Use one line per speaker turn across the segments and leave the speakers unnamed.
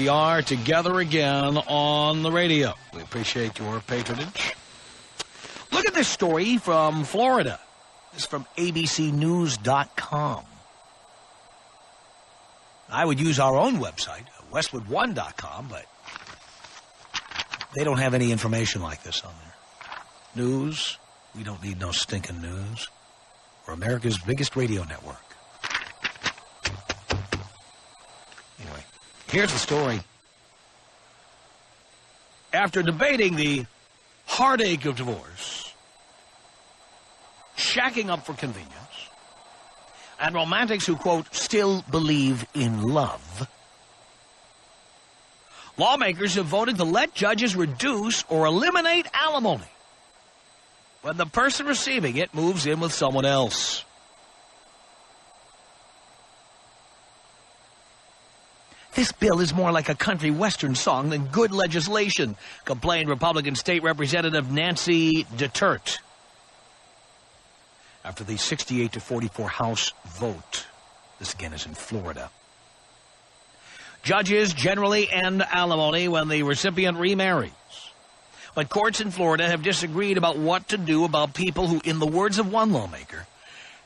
we are together again on the radio. We appreciate your patronage. Look at this story from Florida. This is from abcnews.com. I would use our own website, westwood1.com, but they don't have any information like this on there. News, we don't need no stinking news. We're America's biggest radio network. Anyway, here's the story. After debating the heartache of divorce, shacking up for convenience, and romantics who, quote, still believe in love, lawmakers have voted to let judges reduce or eliminate alimony when the person receiving it moves in with someone else. This bill is more like a country western song than good legislation, complained Republican State Representative Nancy Detert after the 68-44 House vote. This again is in Florida. Judges generally end alimony when the recipient remarries. But courts in Florida have disagreed about what to do about people who, in the words of one lawmaker,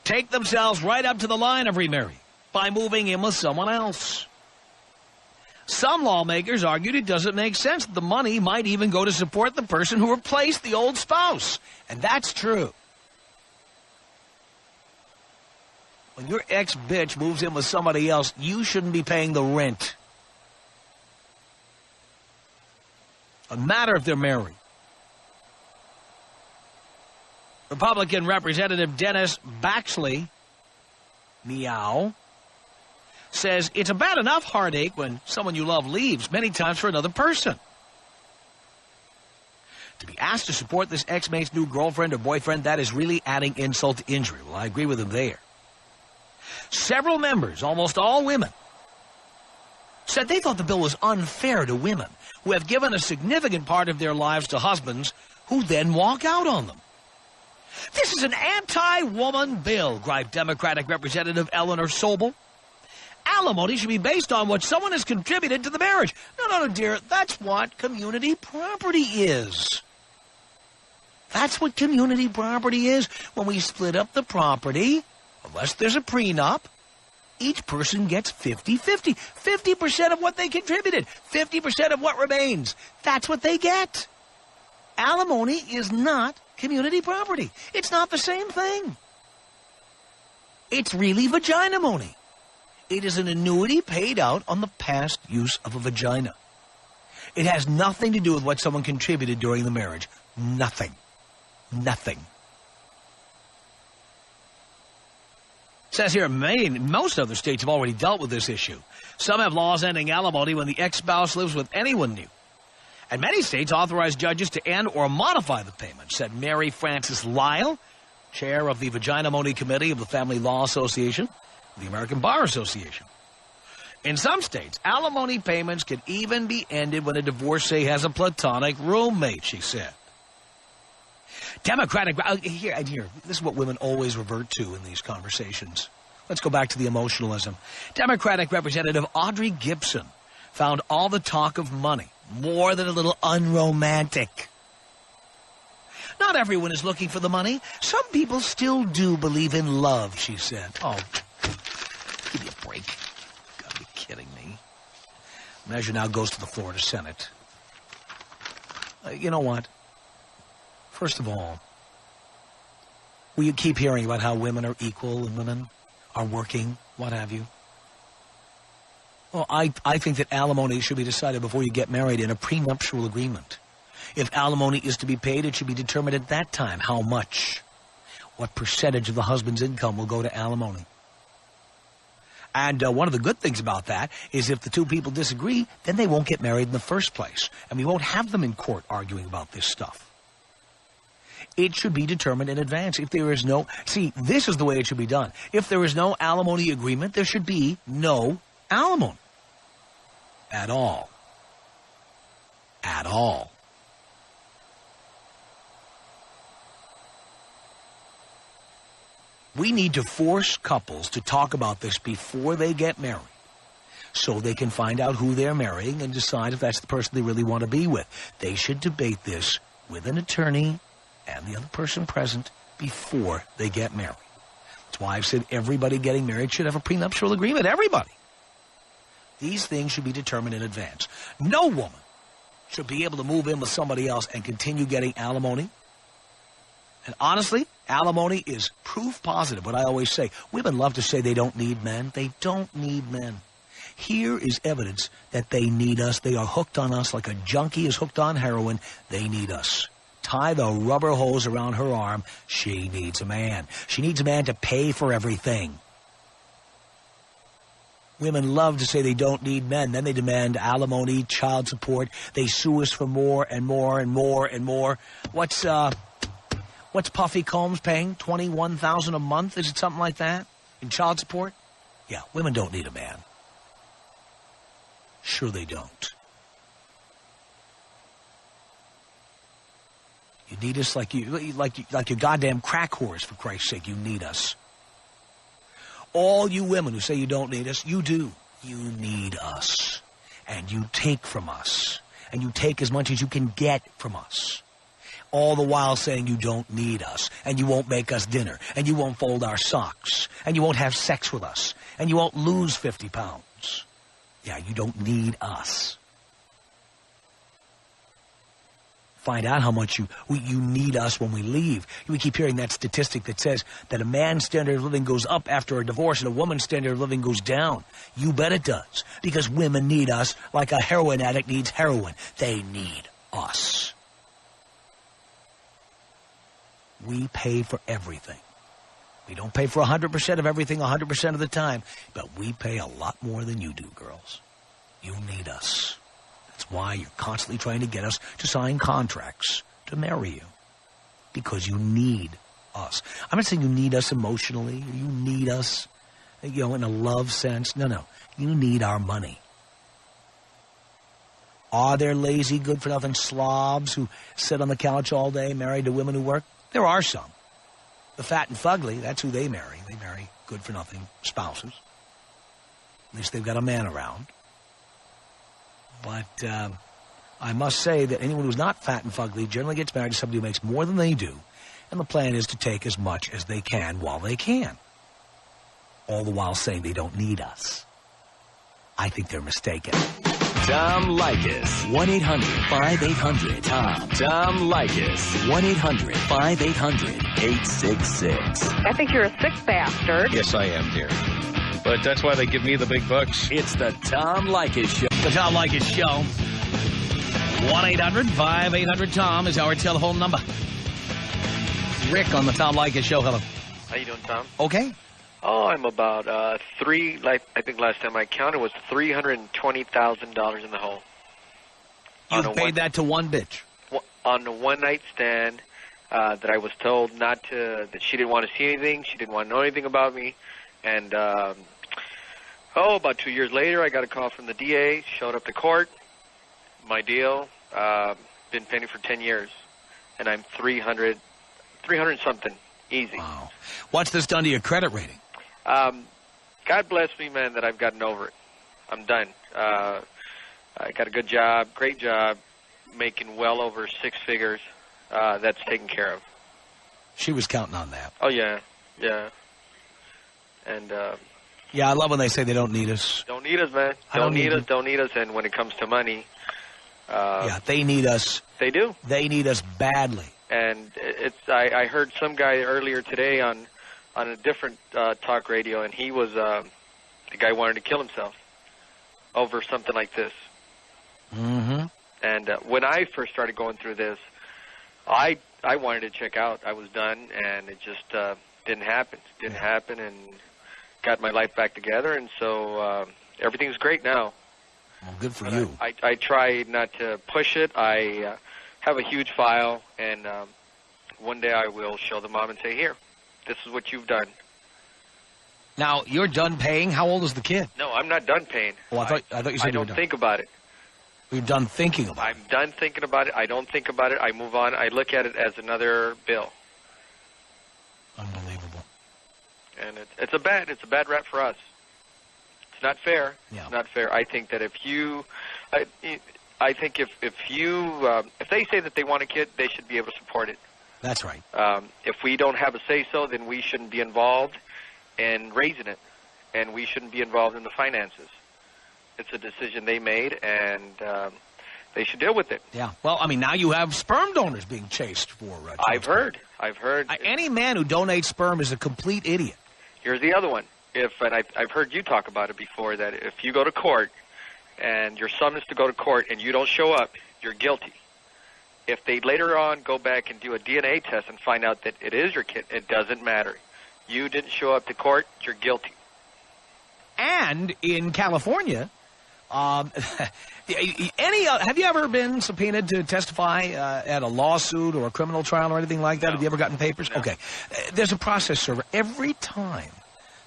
take themselves right up to the line of remarrying by moving in with someone else. Some lawmakers argued it doesn't make sense that the money might even go to support the person who replaced the old spouse. And that's true. When your ex-bitch moves in with somebody else, you shouldn't be paying the rent. No matter if they're married. Republican Representative Dennis Baxley, meow, says it's a bad enough heartache when someone you love leaves, many times for another person. To be asked to support this ex-mate's new girlfriend or boyfriend, that is really adding insult to injury. Well, I agree with him there. Several members, almost all women, said they thought the bill was unfair to women who have given a significant part of their lives to husbands who then walk out on them. This is an anti-woman bill, griped Democratic Representative Eleanor Sobel. Alimony should be based on what someone has contributed to the marriage. No, dear, that's what community property is. That's what community property is. When we split up the property, unless there's a prenup, each person gets 50-50. 50% of what they contributed. 50% of what remains. That's what they get. Alimony is not community property. It's not the same thing. It's really vagina-mony. It is an annuity paid out on the past use of a vagina. It has nothing to do with what someone contributed during the marriage. Nothing. Nothing. It says here, most other states have already dealt with this issue. Some have laws ending alimony when the ex-spouse lives with anyone new. And many states authorize judges to end or modify the payment, said Mary Frances Lyle, chair of the Vagina-Mony Committee of the Family Law Association, the American Bar Association. In some states, alimony payments can even be ended when a divorcee has a platonic roommate, she said. Democratic, here, this is what women always revert to in these conversations. Let's go back to the emotionalism. Democratic Representative Audrey Gibson found all the talk of money more than a little unromantic. Not everyone is looking for the money. Some people still do believe in love, she said. Oh, give me a break. You gotta be kidding me. Measure now goes to the Florida Senate. You know what? First of all, we keep hearing about how women are equal and women are working, what have you. Well, I think that alimony should be decided before you get married in a prenuptial agreement. If alimony is to be paid, it should be determined at that time how much. What percentage of the husband's income will go to alimony. And one of the good things about that is if the two people disagree, then they won't get married in the first place. And we won't have them in court arguing about this stuff. It should be determined in advance. If there is no... See, this is the way it should be done. If there is no alimony agreement, there should be no alimony. At all. At all. We need to force couples to talk about this before they get married so they can find out who they're marrying and decide if that's the person they really want to be with. They should debate this with an attorney and the other person present before they get married. That's why I've said everybody getting married should have a prenuptial agreement. Everybody. These things should be determined in advance. No woman should be able to move in with somebody else and continue getting alimony. And honestly, alimony is proof positive. What I always say, women love to say they don't need men. They don't need men. Here is evidence that they need us. They are hooked on us like a junkie is hooked on heroin. They need us. Tie the rubber hose around her arm. She needs a man. She needs a man to pay for everything. Women love to say they don't need men. Then they demand alimony, child support. They sue us for more and more and more and more. What's Puffy Combs paying? $21,000 a month? Is it something like that? In child support? Yeah, women don't need a man. Sure they don't. You need us like your goddamn crack whores, for Christ's sake. You need us. All you women who say you don't need us, you do. You need us. And you take from us. And you take as much as you can get from us. All the while saying you don't need us. And you won't make us dinner. And you won't fold our socks. And you won't have sex with us. And you won't lose 50 pounds. Yeah, you don't need us. Find out how much you need us when we leave. We keep hearing that statistic that says that a man's standard of living goes up after a divorce and a woman's standard of living goes down. You bet it does. Because women need us like a heroin addict needs heroin. They need us. We pay for everything. We don't pay for 100% of everything 100% of the time, but we pay a lot more than you do, girls. You need us. That's why you're constantly trying to get us to sign contracts to marry you. Because you need us. I'm not saying you need us emotionally. You need us, in a love sense. No. You need our money. Are there lazy, good-for-nothing slobs who sit on the couch all day married to women who work? There are some. The fat and fugly, that's who they marry. They marry good-for-nothing spouses. At least they've got a man around. But I must say that anyone who's not fat and fugly generally gets married to somebody who makes more than they do. And the plan is to take as much as they can while they can. All the while saying they don't need us. I think they're mistaken.
Tom Leykis. 1-800-5800-TOM. Tom Leykis. 1-800-5800-866.
I think you're a sick bastard.
Yes, I am, dear. But that's why they give me the big bucks.
It's the Tom Leykis Show.
The Tom Leykis Show. 1-800-5800-TOM is our telephone number. Rick on the Tom Leykis Show. Hello.
How you doing, Tom?
Okay.
Oh, I'm about I think last time I counted was $320,000 in the hole.
You've paid that to one bitch.
On a one-night stand that I was told not to, that she didn't want to see anything, she didn't want to know anything about me. And, about 2 years later, I got a call from the DA, showed up to court. My deal, been pending for 10 years. And I'm 300 something, easy.
Wow. What's this done to your credit rating?
God bless me, man, that I've gotten over it. I'm done. I got a good job, great job, making well over 6 figures. That's taken care of.
She was counting on that.
Oh, yeah. And,
yeah, I love when they say they don't need us.
Don't need us, man. Don't need us. And when it comes to money,
yeah, they need us.
They do.
They need us badly.
And I heard some guy earlier today on a different talk radio, and he was the guy wanted to kill himself over something like this.
Mm-hmm.
And when I first started going through this, I wanted to check out. I was done, and it just didn't happen. Didn't happen, and got my life back together, and so everything's great now.
Well, good for you.
I try not to push it. I have a huge file, and one day I will show the mom and say, here, this is what you've done.
Now, you're done paying? How old is the kid?
No, I'm not done paying.
Oh, I thought you said you were done.
I don't think about it.
You're done thinking about it.
I'm done thinking about it. I don't think about it. I move on. I look at it as another bill.
Unbelievable.
And it's a bad rap for us. It's It's not fair.
Yeah.
It's not fair. I think that if you, I think if they say that they want a kid, they should be able to support it.
That's right.
If we don't have a say-so, then we shouldn't be involved in raising it, and we shouldn't be involved in the finances. It's a decision they made, and they should deal with it.
Yeah. Well, I mean, now you have sperm donors being chased for.
I've heard.
Any man who donates sperm is a complete idiot.
Here's the other one. And I've heard you talk about it before, that if you go to court and you're summoned to go to court and you don't show up, you're guilty. If they later on go back and do a DNA test and find out that it is your kid, it doesn't matter. You didn't show up to court, you're guilty.
And in California, have you ever been subpoenaed to testify at a lawsuit or a criminal trial or anything like that?
No.
Have you ever gotten papers?
No.
Okay. There's a process server. Every time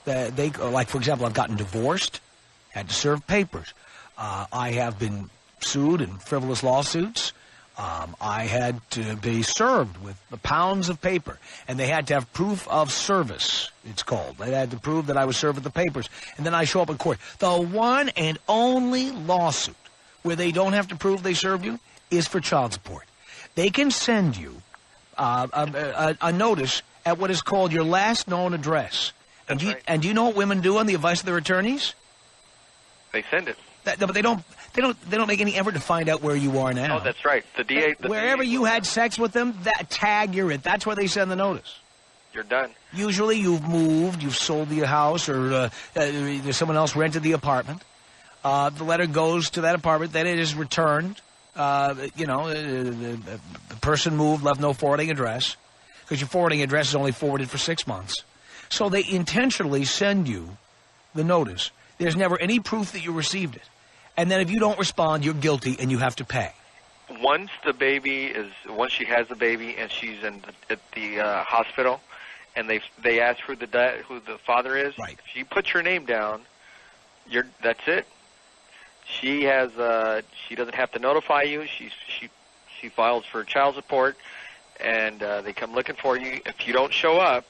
that they, like, for example, I've gotten divorced, had to serve papers. I have been sued in frivolous lawsuits. I had to be served with the pounds of paper, and they had to have proof of service, it's called. They had to prove that I was served with the papers, and then I show up in court. The one and only lawsuit where they don't have to prove they served you is for child support. They can send you a notice at what is called your last known address. And
That's right.
And do you know what women do on the advice of their attorneys?
They send it.
But they don't make any effort to find out where you are now.
Oh, that's right. The DA.
Wherever you had sex with them, that tag you're it. That's where they send the notice.
You're done.
Usually you've moved, you've sold the house, or there's someone else rented the apartment. The letter goes to that apartment, then it is returned. The person moved, left no forwarding address, because your forwarding address is only forwarded for 6 months. So they intentionally send you the notice. There's never any proof that you received it. And then if you don't respond, you're guilty and you have to pay.
Once she has the baby and she's at the hospital, and they ask who the father is,
right.
If she puts her name down, that's it. She doesn't have to notify you. She files for child support, and they come looking for you. If you don't show up,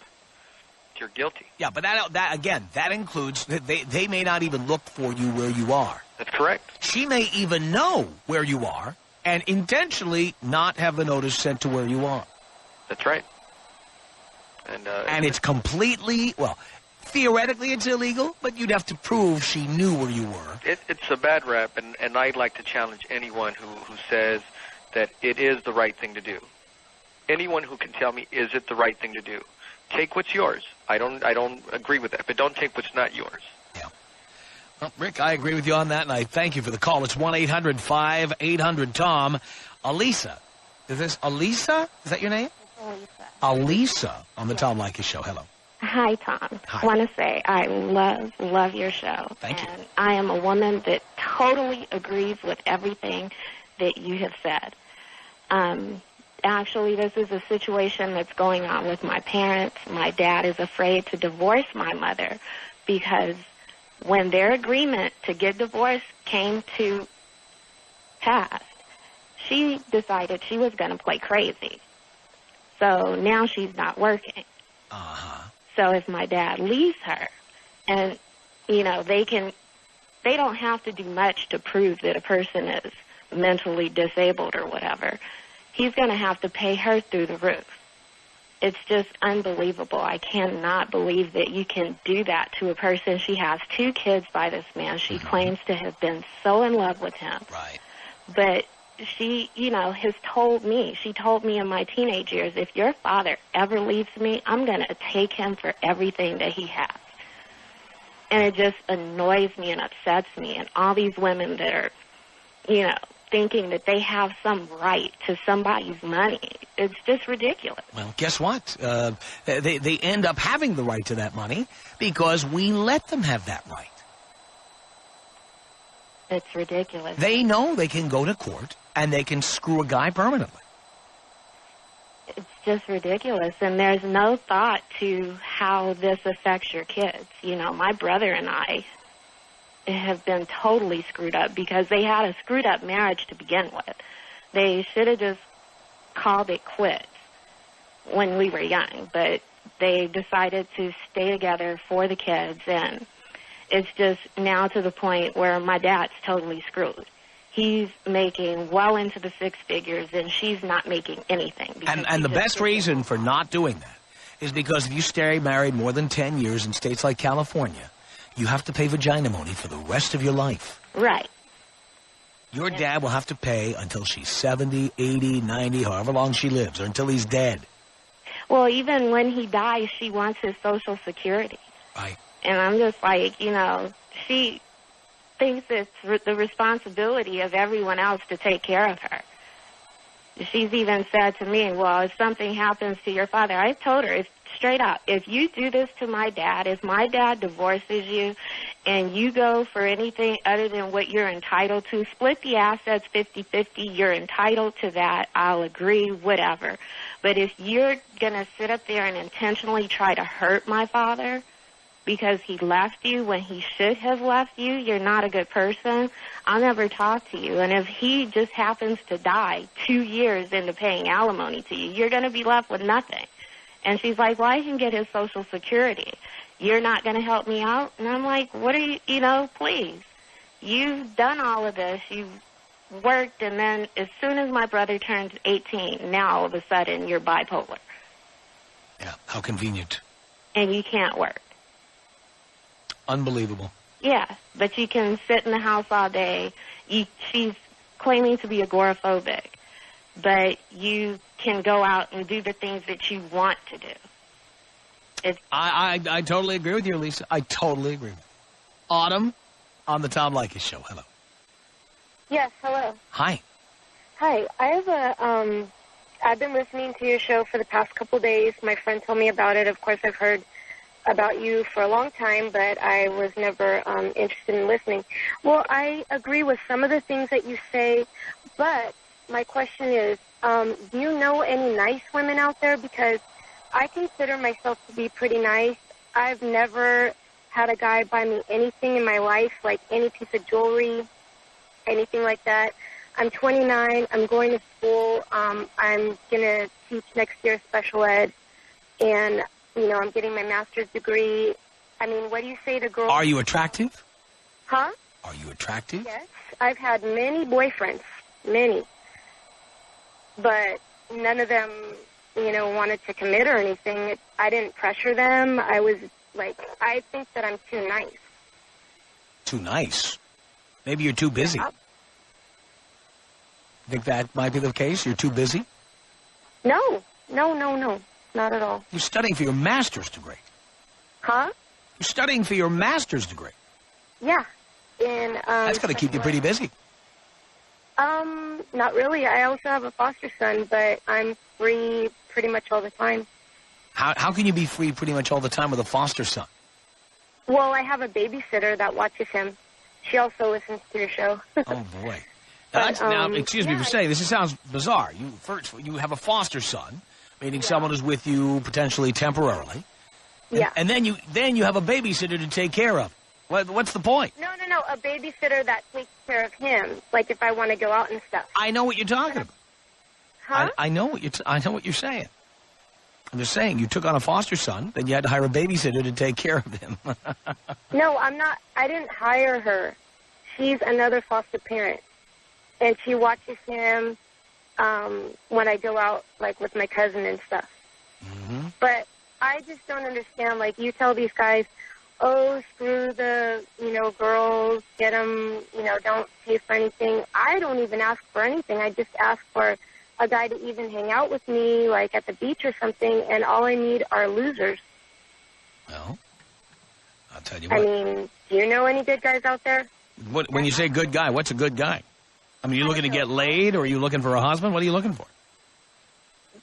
you're guilty.
Yeah, but that includes they may not even look for you where you are.
That's correct.
She may even know where you are and intentionally not have the notice sent to where you are.
That's right. And
it's completely, well, theoretically it's illegal, but you'd have to prove she knew where you were.
It's a bad rep, and I'd like to challenge anyone who says that it is the right thing to do. Anyone who can tell me, is it the right thing to do? Take what's yours. I don't agree with that, but don't take what's not yours.
Yeah. Well, Rick, I agree with you on that, and I thank you for the call. It's 1-800-5800-TOM. Alisa. Is this Alisa? Is that your name? Alisa on the Tom Leykis Show. Hello.
Hi, Tom.
Hi.
I want to say I love your show.
Thank you.
And I am a woman that totally agrees with everything that you have said. Actually, this is a situation that's going on with my parents. My dad is afraid to divorce my mother because when their agreement to get divorced came to pass, she decided she was going to play crazy. So now she's not working.
Uh-huh.
So if my dad leaves her, and, they don't have to do much to prove that a person is mentally disabled or whatever. He's going to have to pay her through the roof. It's just unbelievable. I cannot believe that you can do that to a person. She has 2 kids by this man. She claims to have been so in love with him.
Right.
But she, has told me in my teenage years, if your father ever leaves me, I'm going to take him for everything that he has. And it just annoys me and upsets me. And all these women that are, thinking that they have some right to somebody's money, it's just ridiculous.
Well, guess what? They end up having the right to that money because we let them have that right.
It's ridiculous.
They know they can go to court and they can screw a guy permanently.
It's just ridiculous, and there's no thought to how this affects your kids. My brother and I have been totally screwed up because they had a screwed up marriage to begin with. They should have just called it quits when we were young, but they decided to stay together for the kids, and It's just now to the point where my dad's totally screwed. He's making well into the six figures, and she's not making anything.
And the best reason for not doing that is because if you stay married more than 10 years in states like California, you have to pay vagina money for the rest of your life.
Right.
Your dad will have to pay until she's 70, 80, 90, however long she lives, or until he's dead.
Well, even when he dies, she wants his Social Security.
Right.
And I'm just like, you know, she thinks it's the responsibility of everyone else to take care of her. She's even said to me, well, if something happens to your father, I've told her straight up, if you do this to my dad, if my dad divorces you and you go for anything other than what you're entitled to, split the assets 50-50, you're entitled to that, I'll agree, whatever. But if you're going to sit up there and intentionally try to hurt my father because he left you when he should have left you, you're not a good person, I'll never talk to you. And if he just happens to die 2 years into paying alimony to you, you're going to be left with nothing. And she's like, well, I can get his Social Security. You're not going to help me out? And I'm like, what are you know, please. You've done all of this. You've worked, and then as soon as my brother turns 18, now all of a sudden you're bipolar.
Yeah, how convenient.
And you can't work.
Unbelievable.
Yeah, but you can sit in the house all day. She's claiming to be agoraphobic, but you can go out and do the things that you want to do.
I totally agree with you, Lisa. I totally agree. Autumn on the Tom Leykis Show. Hello.
Yes, hello.
Hi.
Hi. I have I've been listening to your show for the past couple days. My friend told me about it. Of course, I've heard about you for a long time, but I was never interested in listening. Well, I agree with some of the things that you say, but my question is, do you know any nice women out there? Because I consider myself to be pretty nice. I've never had a guy buy me anything in my life, like any piece of jewelry, anything like that. I'm 29. I'm going to school. I'm going to teach next year special ed, and you know, I'm getting my master's degree. I mean, what do you say to girls?
Are you attractive?
Huh?
Are you attractive?
Yes. I've had many boyfriends, many. But none of them, you know, wanted to commit or anything. I didn't pressure them. I was like, I think that I'm too nice.
Too nice? Maybe you're too busy.
Yeah.
Think that might be the case? You're too busy?
No. Not at all.
You're studying for your master's degree.
Huh?
You're studying for your master's degree.
Yeah.
That's got to keep you pretty busy.
Not really. I also have a foster son, but I'm free pretty much all the time.
How can you be free pretty much all the time with a foster son?
Well, I have a babysitter that watches him. She also listens to your show.
Oh, boy. Now, excuse me for saying this. It sounds bizarre. You have a foster son, meaning someone who's with you potentially temporarily.
Yeah.
And then you have a babysitter to take care of. What's the point?
No. A babysitter that takes care of him, like if I want to go out and stuff.
I know what you're talking about.
Huh?
I know what you're saying. I'm just saying, you took on a foster son, then you had to hire a babysitter to take care of him.
No, I'm not. I didn't hire her. She's another foster parent, and she watches him when I go out, like with my cousin and stuff.
Mm-hmm.
But I just don't understand. Like, you tell these guys, oh, screw the, girls, get them, don't pay for anything. I don't even ask for anything. I just ask for a guy to even hang out with me, like at the beach or something, and all I need are losers.
Well, I'll tell you what.
I mean, do you know any good guys out there?
When you say good guy, what's a good guy? I mean, are you looking to get laid, or are you looking for a husband? What are you looking for?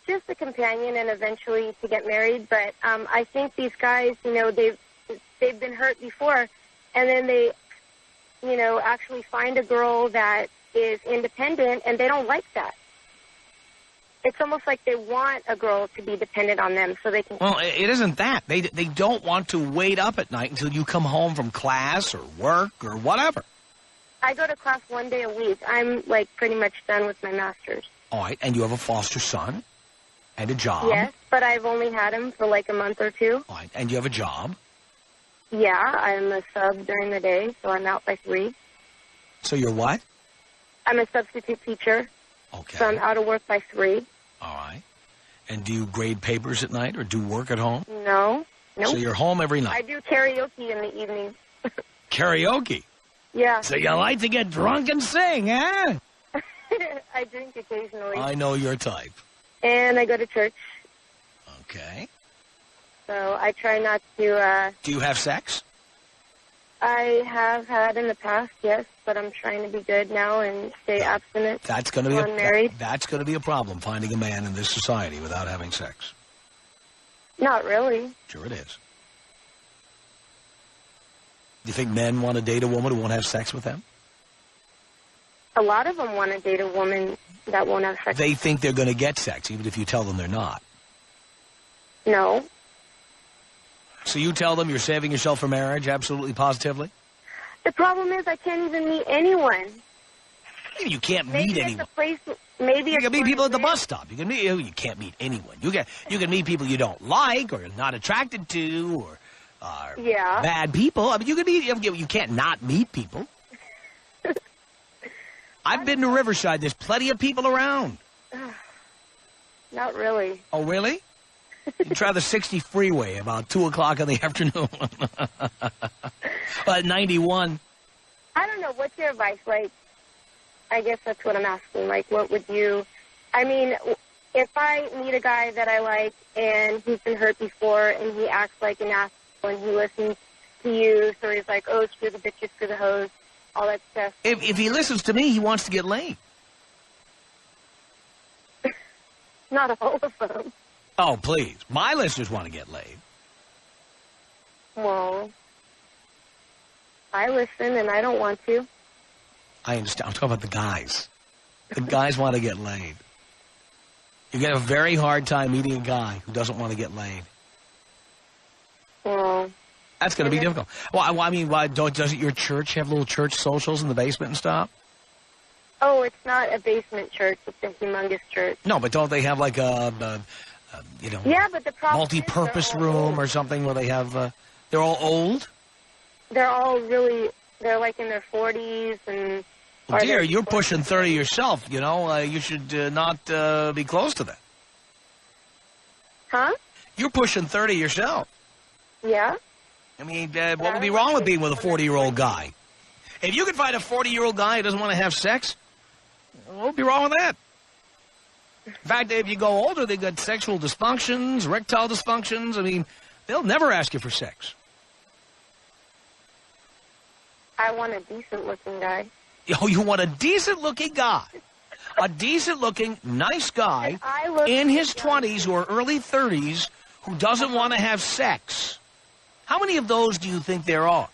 Just a companion and eventually to get married. But I think these guys, they've been hurt before, and then they, actually find a girl that is independent, and they don't like that. It's almost like they want a girl to be dependent on them so they can...
Well, it isn't that. They don't want to wait up at night until you come home from class or work or whatever.
I go to class 1 day a week. I'm, pretty much done with my master's.
All right, and you have a foster son and a job.
Yes, but I've only had him for, a month or two.
All right, and you have a job.
Yeah, I'm a sub during the day, so I'm out by 3.
So you're what?
I'm a substitute teacher,
Okay.
so I'm out of work by 3.
All right. And do you grade papers at night or do work at home?
No. Nope.
So you're home every
I
night.
do karaoke in the evening.
Karaoke.
Yeah.
So you like to get drunk and sing, huh?
I drink occasionally.
I know your type.
And I go to church,
Okay.
so I try not to,
Do you have sex?
I have had in the past, yes, but I'm trying to be good now and stay abstinent.
That's going to be
Well, I'm married.
that's going to be a problem, finding a man in this society without having sex.
Not really.
Sure it is. Do you think men want to date a woman who won't have sex with them?
A lot of them want to date a woman that won't have sex.
They think they're going to get sex, even if you tell them they're not.
No.
So you tell them you're saving yourself for marriage, absolutely positively?
The problem is I can't even meet anyone.
You can't
Maybe
meet
at
anyone.
the place, maybe
You
at
can meet
where
people
I
at the
live.
bus stop. You can't meet anyone. You can meet people you don't like or not attracted to or are
Yeah.
bad people. I mean, you can't not meet people. I've been to Riverside. There's plenty of people around.
Not really.
Oh, really? You try the 60 freeway about 2 o'clock in the afternoon. At 91.
I don't know. What's your advice? Like, I guess that's what I'm asking. Like, what would you... I mean, if I meet a guy that I like and he's been hurt before and he acts like an asshole and he listens to you, so he's like, oh, screw the bitches, screw the hoes, all that stuff.
If he listens to me, he wants to get laid.
Not all of them.
Oh, please. My listeners want to get laid.
Well, I listen and I don't want to.
I understand. I'm talking about the guys. The guys want to get laid. You're going to have a very hard time meeting a guy who doesn't want to get laid.
Well,
That's going to be difficult. Well, I mean, doesn't your church have little church socials in the basement and stuff?
oh, it's not a basement church. It's a humongous church.
No, but don't they have like a
Yeah, but the problem
multi-purpose
is they're all
room
old.
or something where they have, they're all old?
They're all really, they're like in their 40s and...
Well,
or
dear,
they're-
you're pushing 30 yourself, you know. You should not be close to that.
Huh?
You're pushing 30 yourself.
Yeah?
I mean, what would be wrong with being with a 40-year-old guy? If you can find a 40-year-old guy who doesn't want to have sex, what would be wrong with that? In fact, if you go older, they got sexual dysfunctions, erectile dysfunctions. I mean, they'll never ask you for sex.
I want a decent-looking guy.
Oh, you want a decent-looking guy. A decent-looking, nice guy
I look
in his
young.
20s or early 30s who doesn't want to have sex. How many of those do you think there are?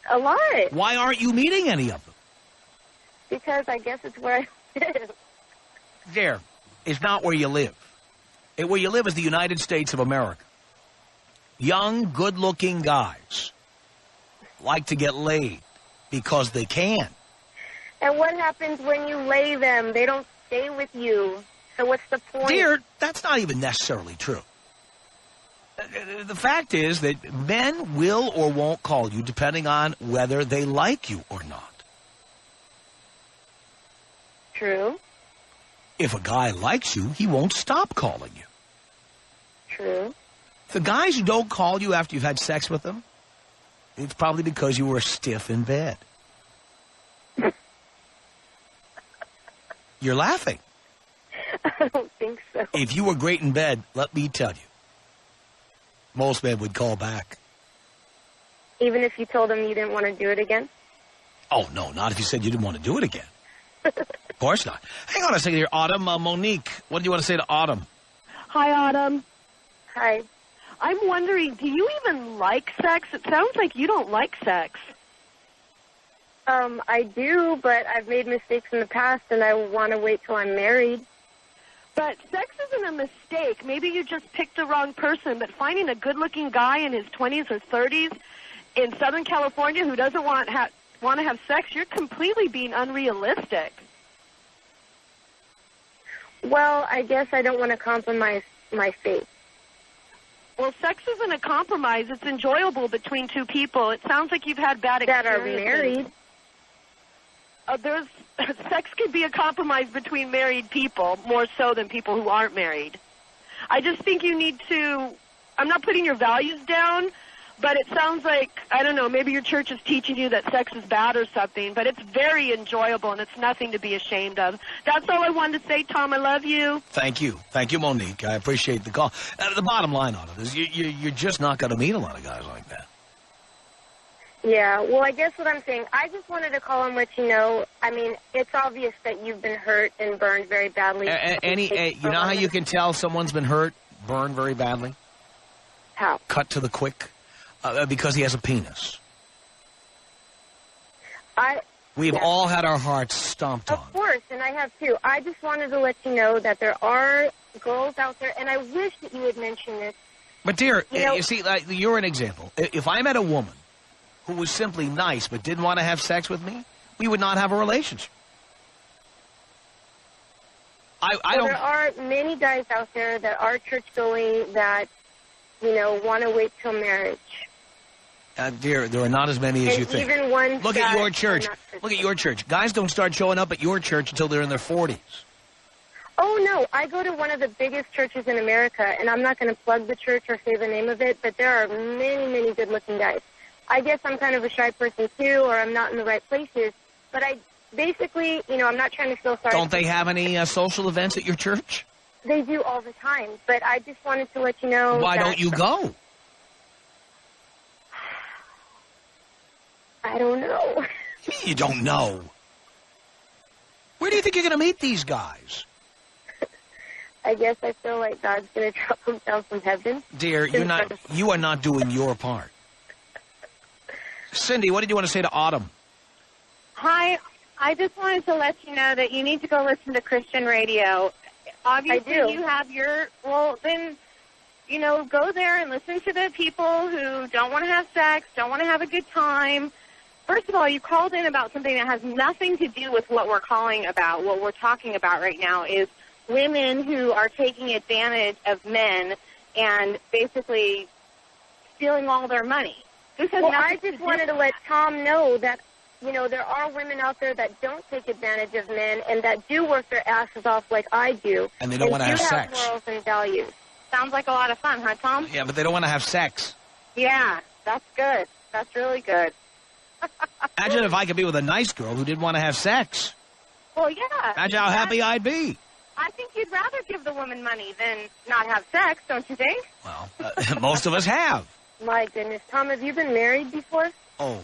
A lot.
Why aren't you meeting any of them?
Because I guess it's where I live.
There. It's not where you live. Where you live is the United States of America. Young, good-looking guys like to get laid because they can.
And what happens when you lay them? They don't stay with you. So what's the point?
Dear, that's not even necessarily true. The fact is that men will or won't call you depending on whether they like you or not.
True.
If a guy likes you, he won't stop calling you.
True.
The guys who don't call you after you've had sex with them, it's probably because you were stiff in bed. You're laughing.
I don't think so.
If you were great in bed, let me tell you, most men would call back.
Even if you told them you didn't want to do it again?
Oh, no, not if you said you didn't want to do it again. Of course not. Hang on a second here, Autumn. Monique, what do you want to say to Autumn?
Hi, Autumn.
Hi.
I'm wondering, do you even like sex? It sounds like you don't like sex.
I do, but I've made mistakes in the past, and I want to wait till I'm married.
But sex isn't a mistake. Maybe you just picked the wrong person, but finding a good-looking guy in his 20s or 30s in Southern California who doesn't want to have sex, you're completely being unrealistic.
Well, I guess I don't want to compromise my faith.
Well, sex isn't a compromise. It's enjoyable between two people. It sounds like you've had bad
that
experiences.
are married.
There's sex could be a compromise between married people more so than people who aren't married. I just think you need to. I'm not putting your values down, but it sounds like, I don't know, maybe your church is teaching you that sex is bad or something, but it's very enjoyable and it's nothing to be ashamed of. That's all I wanted to say, Tom. I love you.
Thank you. Thank you, Monique. I appreciate the call. The bottom line on it is you're just not going to meet a lot of guys like that.
Yeah, well, I guess what I'm saying, I just wanted to call and let you know, I mean, it's obvious that you've been hurt and burned very badly.
You know how you can tell someone's been hurt, burned very badly?
How?
Cut to the quick? Because he has a penis. We've all had our hearts stomped on.
Of course, and I have too. I just wanted to let you know that there are girls out there, and I wish that you would mention this.
But, dear, you see, like, you're an example. If I met a woman who was simply nice but didn't want to have sex with me, we would not have a relationship.
There are many guys out there that are church-going that, you know, want to wait till marriage.
Dear, there are not as many as you think.
Even one.
Look at your church. Look at your church. Guys don't start showing up at your church until they're in their 40s.
Oh, no. I go to one of the biggest churches in America, and I'm not going to plug the church or say the name of it, but there are many, many good-looking guys. I guess I'm kind of a shy person, too, or I'm not in the right places. But I basically, you know, I'm not trying to feel sorry.
Don't they have any social events at your church?
They do all the time. But I just wanted to let you know.
Why don't you go?
I don't know.
You don't know. Where do you think you're going to meet these guys?
I guess I feel like God's going to drop them down from heaven.
Dear, you are not doing your part. Cindy, what did you want to say to Autumn?
Hi, I just wanted to let you know that you need to go listen to Christian radio. Obviously,
I do.
You have well, then, you know, go there and listen to the people who don't want to have sex, don't want to have a good time. First of all, you called in about something that has nothing to do with what we're calling about. What we're talking about right now is women who are taking advantage of men and basically stealing all their money.
Well, I just wanted to let Tom know that, you know, there are women out there that don't take advantage of men and that do work their asses off like I do.
And they don't want to have sex.
Morals and values.
Sounds like a lot of fun, huh, Tom?
Yeah, but they don't want to have sex.
Yeah, that's good. That's really good.
Imagine if I could be with a nice girl who didn't want to have sex.
Well, yeah.
Imagine how happy I'd be.
I think you'd rather give the woman money than not have sex, don't you think?
Well, most of us have.
My goodness. Tom, have you been married before?
Oh,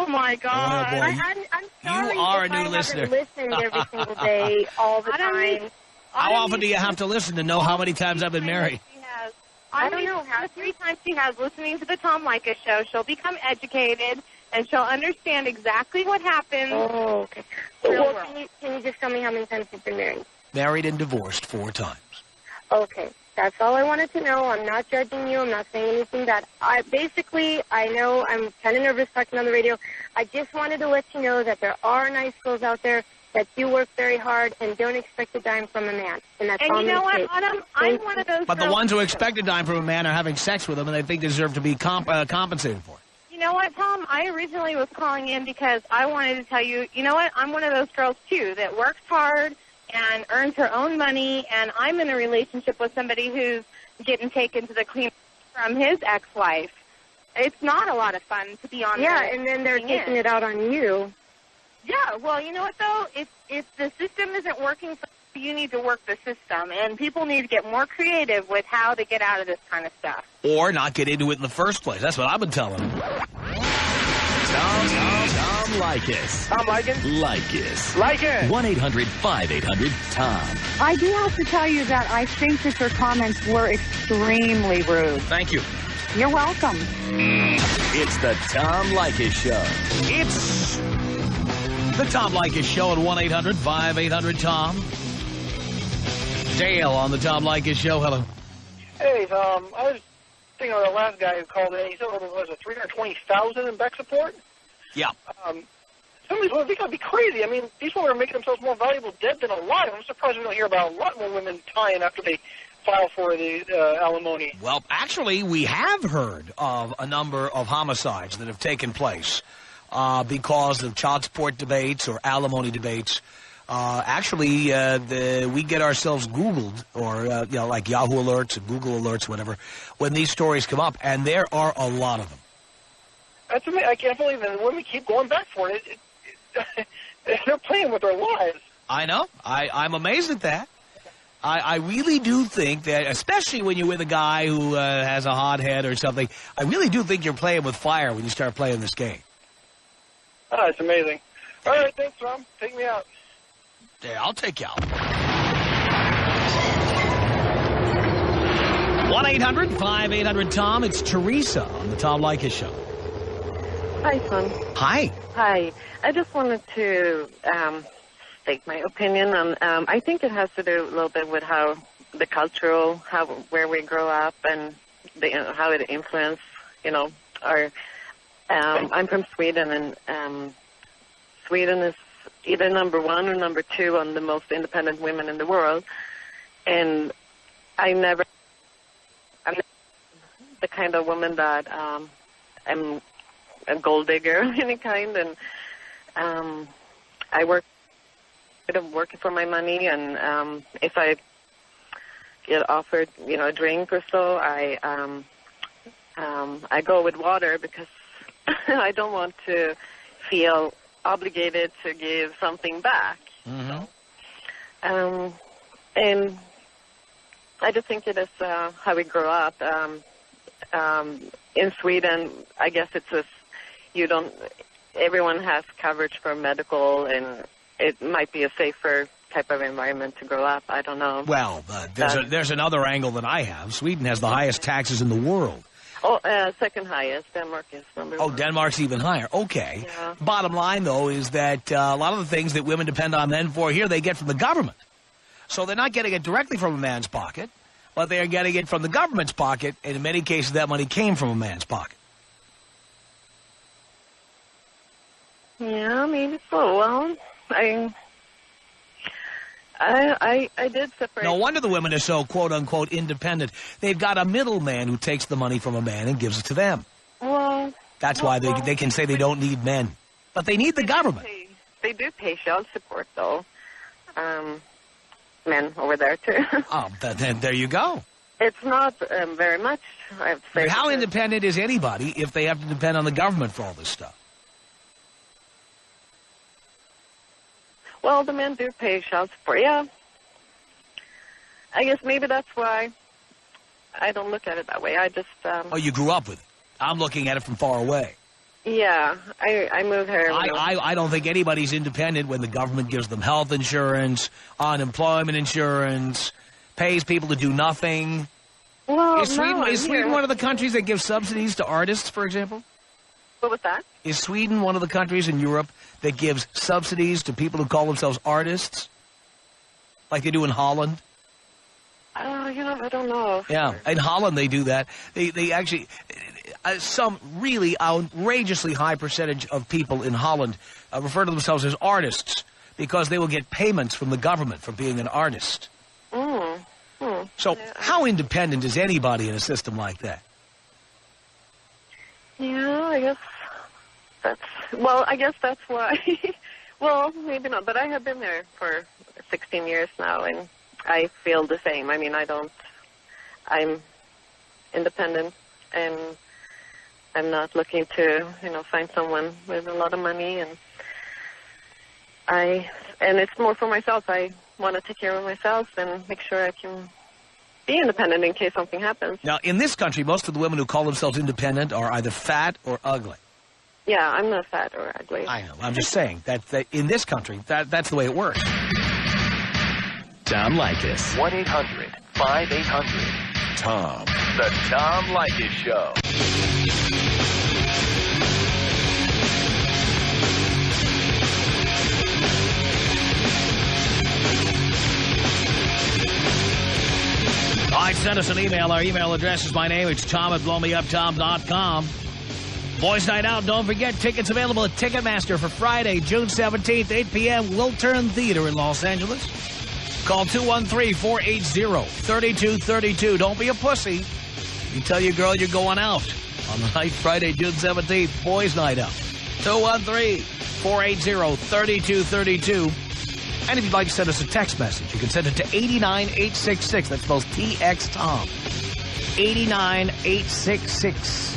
my God.
Oh, boy.
I'm sorry.
You are a
if
new
I
listener.
haven't listened every single day, all the time.
How often do you have to listen to know how many times I've been married?
I don't know.
The 3 times she has listening to the Tom Leykis show, she'll become educated, and she'll understand exactly what happens.
Oh, okay. Well, can you just tell me how many times you've been married?
Married and divorced 4 times.
Okay. That's all I wanted to know. I'm not judging you. I'm not saying anything that I know I'm kind of nervous talking on the radio. I just wanted to let you know that there are nice girls out there that do work very hard and don't expect a dime from a man. And that's all
you know what, Autumn? I'm one of those
But the
girls
ones who expect a dime from a man are having sex with them, and they think they deserve to be compensated for it.
You know what, Tom? I originally was calling in because I wanted to tell you, you know what? I'm one of those girls, too, that works hard and earns her own money, and I'm in a relationship with somebody who's getting taken to the clean from his ex-wife. It's not a lot of fun to be on.
Yeah, and then they're taking it out on you.
Yeah, well, you know what, though? If the system isn't working for you, need to work the system, and people need to get more creative with how to get out of this kind of stuff.
Or not get into it in the first place. That's what I've been telling them.
Tom Leykis.
Tom Leykis?
Leykis.
Leykis.
1-800-5800-TOM.
I do have to tell you that I think that your comments were extremely rude.
Thank you.
You're welcome.
It's the Tom Leykis Show.
It's the Tom Leykis Show at 1-800-5800-TOM. Dale on the Tom Leykis Show. Hello.
Hey, I was thinking of the last guy who called in. He said it was a $320,000 in back support.
Yeah.
Some of these women, they gotta be crazy. I mean, these women are making themselves more valuable dead than alive. I'm surprised we don't hear about a lot more women dying after they file for the alimony.
Well, actually, we have heard of a number of homicides that have taken place because of child support debates or alimony debates. Actually, we get ourselves Googled or, like Yahoo Alerts or Google Alerts, whatever, when these stories come up, and there are a lot of them.
That's amazing. I can't believe it. The women keep going back for it. They're playing with their lives.
I know. I'm amazed at that. I really do think that, especially when you're with a guy who has a hot head or something, I really do think you're playing with fire when you start playing this game.
Oh, it's amazing. All right, thanks, Tom. Take me out.
Yeah, I'll take you out. 1-800-5800-TOM. It's Teresa on the Tom Leykis Show.
Hi, Tom.
Hi.
Hi. I just wanted to state my opinion on. I think it has to do a little bit with how the cultural, where we grow up, and how it influences, our. I'm from Sweden, and Sweden is either number 1 or number 2 on the most independent women in the world. And I'm the kind of woman that I'm a gold digger of any kind, and I work. I'm working for my money, and if I get offered, a drink or so, I go with water because I don't want to feel obligated to give something back.
Mm-hmm.
And I just think it is how we grow up. In Sweden, I guess it's just everyone has coverage for medical, and it might be a safer type of environment to grow up. I don't know.
Well, there's another angle that I have. Sweden has the highest taxes in the world.
Oh, second highest. Denmark is number 1.
Oh, Denmark's even higher. Okay.
Yeah.
Bottom line, though, is that a lot of the things that women depend on men for here, they get from the government. So they're not getting it directly from a man's pocket, but they are getting it from the government's pocket, and in many cases that money came from a man's pocket.
Yeah, maybe so. Well, I did separate.
No wonder the women are so, quote-unquote, independent. They've got a middleman who takes the money from a man and gives it to them.
Well,
that's why they can say they don't need men. But they need the government.
They do pay child support, though. Men over there, too.
Oh, then there you go.
It's not very much, I have to say.
But how independent is anybody if they have to depend on the government for all this stuff?
Well, the men do pay child support, yeah. I guess maybe that's why I don't look at it that way. I just...
Oh, you grew up with it. I'm looking at it from far away.
Yeah, I moved here.
I don't think anybody's independent when the government gives them health insurance, unemployment insurance, pays people to do nothing.
Well,
is Sweden one of the countries that gives subsidies to artists, for example?
What was that?
Is Sweden one of the countries in Europe that gives subsidies to people who call themselves artists? Like they do in Holland?
I don't know.
Yeah, in Holland they do that. They actually, some really outrageously high percentage of people in Holland refer to themselves as artists because they will get payments from the government for being an artist. So how independent is anybody in a system like that?
Yeah, I guess that's why. Well, maybe not, but I have been there for 16 years now, and I feel the same. I mean, I'm independent, and I'm not looking to, find someone with a lot of money, and it's more for myself. I want to take care of myself and make sure I can be independent in case something happens.
Now, in this country, most of the women who call themselves independent are either fat or ugly.
Yeah, I'm not fat or ugly.
I know. I'm just saying that in this country, that's the way it works.
Tom Leykis. 1-800-5800-TOM. The Tom Leykis Show.
All right, send us an email. Our email address is my name. It's Tom@blowmeuptom.com. Boys Night Out, don't forget, tickets available at Ticketmaster for Friday, June 17th, 8 p.m., Wiltern Theater in Los Angeles. Call 213-480-3232. Don't be a pussy. You tell your girl you're going out on the night Friday, June 17th, boys' night out. 213-480-3232. And if you'd like to send us a text message, you can send it to 89866. That spells TX Tom. 89866.